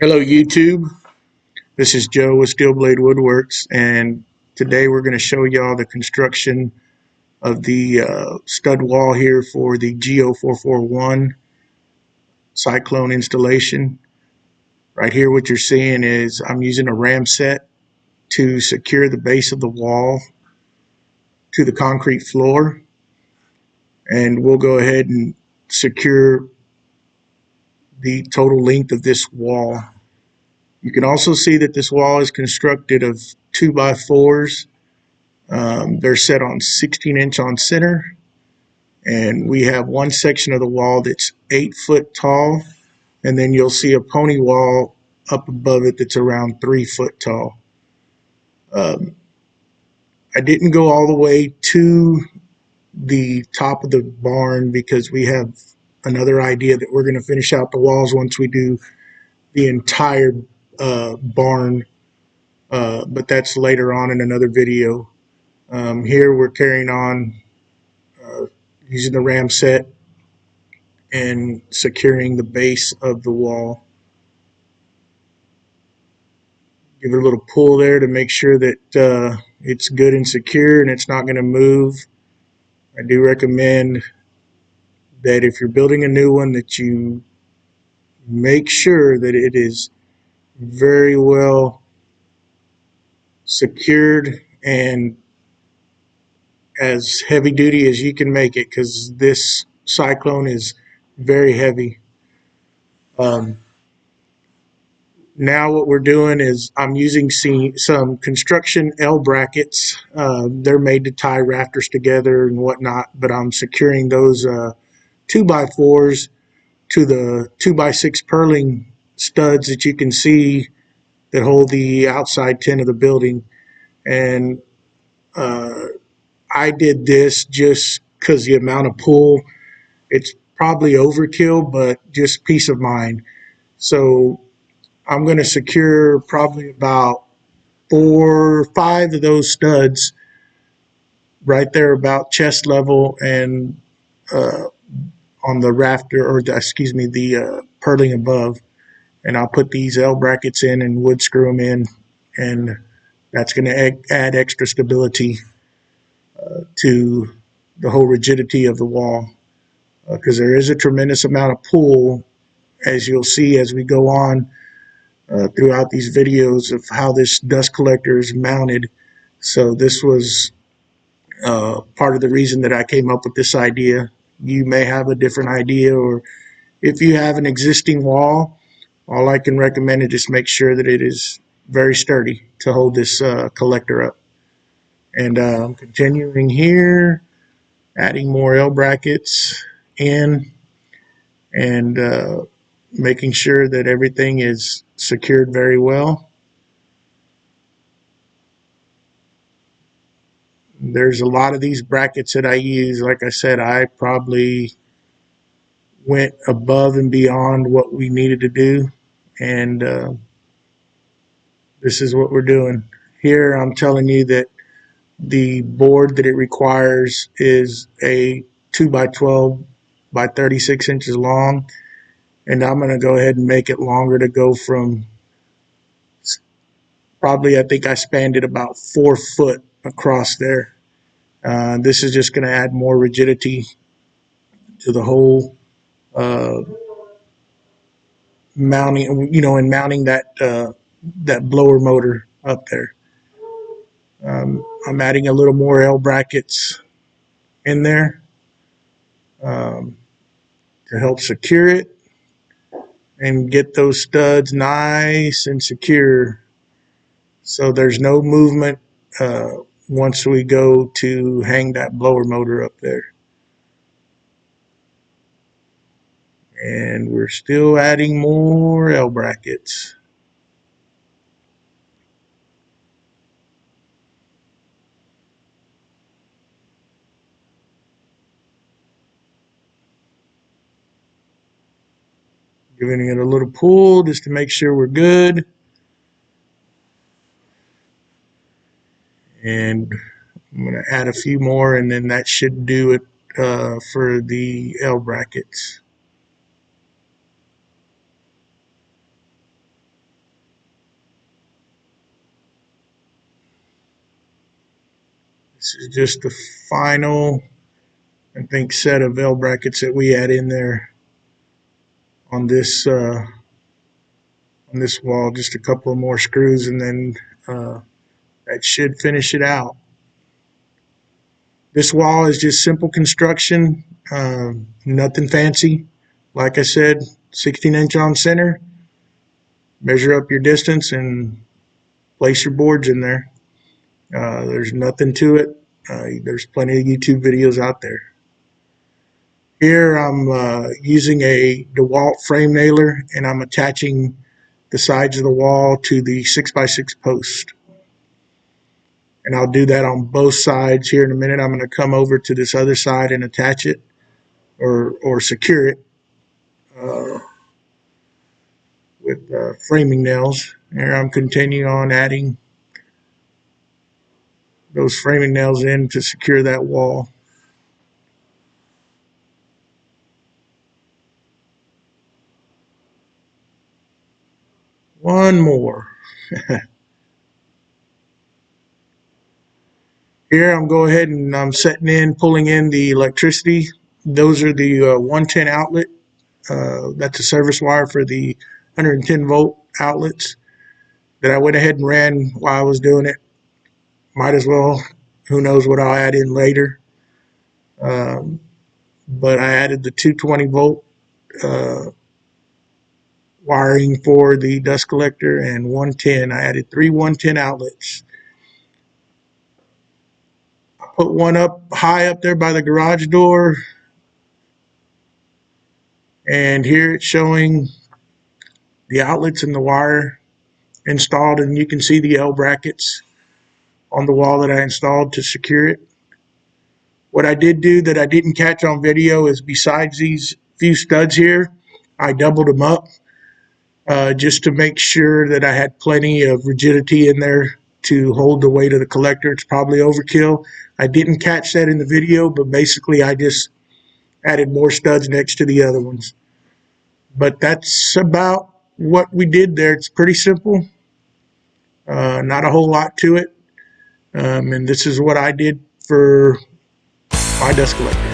Hello YouTube, this is Joe with Steel Blade Woodworks, and today we're going to show y'all the construction of the stud wall here for the G0441 Cyclone installation. Right here what you're seeing is I'm using a ram set to secure the base of the wall to the concrete floor, and we'll go ahead and secure the total length of this wall. You can also see that this wall is constructed of 2x4s. They're set on 16-inch on center, and we have one section of the wall that's 8 foot tall, and then you'll see a pony wall up above it that's around 3 foot tall. I didn't go all the way to the top of the barn because we have another idea that we're going to finish out the walls once we do the entire barn, but that's later on in another video. Here we're carrying on using the ram set and securing the base of the wall. Give it a little pull there to make sure that it's good and secure and it's not going to move. I do recommend that if you're building a new one that you make sure that it is very well secured and as heavy duty as you can make it, because this Cyclone is very heavy. Now what we're doing is I'm using some construction L brackets. They're made to tie rafters together and whatnot, but I'm securing those 2x4s to the 2x6 purling studs that you can see that hold the outside tin of the building. And I did this just because the amount of pull, it's probably overkill, but just peace of mind. So I'm going to secure probably about 4 or 5 of those studs right there about chest level and on the rafter, or excuse me, the purling above. And I'll put these L brackets in and wood screw them in, and that's going to add extra stability to the whole rigidity of the wall, because there is a tremendous amount of pull, as you'll see as we go on throughout these videos of how this dust collector is mounted. So this was part of the reason that I came up with this idea. You may have a different idea, or if you have an existing wall, all I can recommend is just make sure that it is very sturdy to hold this collector up. And I'm continuing here, adding more L brackets in, and making sure that everything is secured very well. There's a lot of these brackets that I use. Like I said, I probably went above and beyond what we needed to do, and this is what we're doing. Here I'm telling you that the board that it requires is a 2x12 by 36 inches long, and I'm going to go ahead and make it longer to go from probably, I think I spanned it about 4 foot across there. This is just going to add more rigidity to the whole mounting, and mounting that that blower motor up there. I'm adding a little more L brackets in there to help secure it and get those studs nice and secure, so there's no movement once we go to hang that blower motor up there. And we're still adding more L brackets. Giving it a little pull just to make sure we're good. And I'm going to add a few more, and then that should do it for the L brackets. This is just the final, I think, set of L brackets that we add in there on this wall. Just a couple of more screws, and then that should finish it out. This wall is just simple construction, nothing fancy. Like I said, 16-inch on center. Measure up your distance and place your boards in there. There's nothing to it. There's plenty of YouTube videos out there. Here I'm using a DeWalt frame nailer, and I'm attaching the sides of the wall to the 6x6 post. And I'll do that on both sides here in a minute. I'm going to come over to this other side and attach it or secure it with framing nails. Here I'm continuing on adding those framing nails in to secure that wall. One more. Here I'm going ahead and I'm pulling in the electricity. Those are the 110 outlet. That's a service wire for the 110 volt outlets that I went ahead and ran while I was doing it. Might as well. Who knows what I'll add in later. But I added the 220 volt wiring for the dust collector and 110. I added 3 110 outlets. I put one up high up there by the garage door. And here it's showing the outlets and the wire installed, and you can see the L brackets on the wall that I installed to secure it. What I did do that I didn't catch on video is besides these few studs here, I doubled them up just to make sure that I had plenty of rigidity in there to hold the weight of the collector. It's probably overkill. I didn't catch that in the video, but basically I just added more studs next to the other ones. But that's about what we did there. It's pretty simple. Not a whole lot to it. And this is what I did for my dust collector.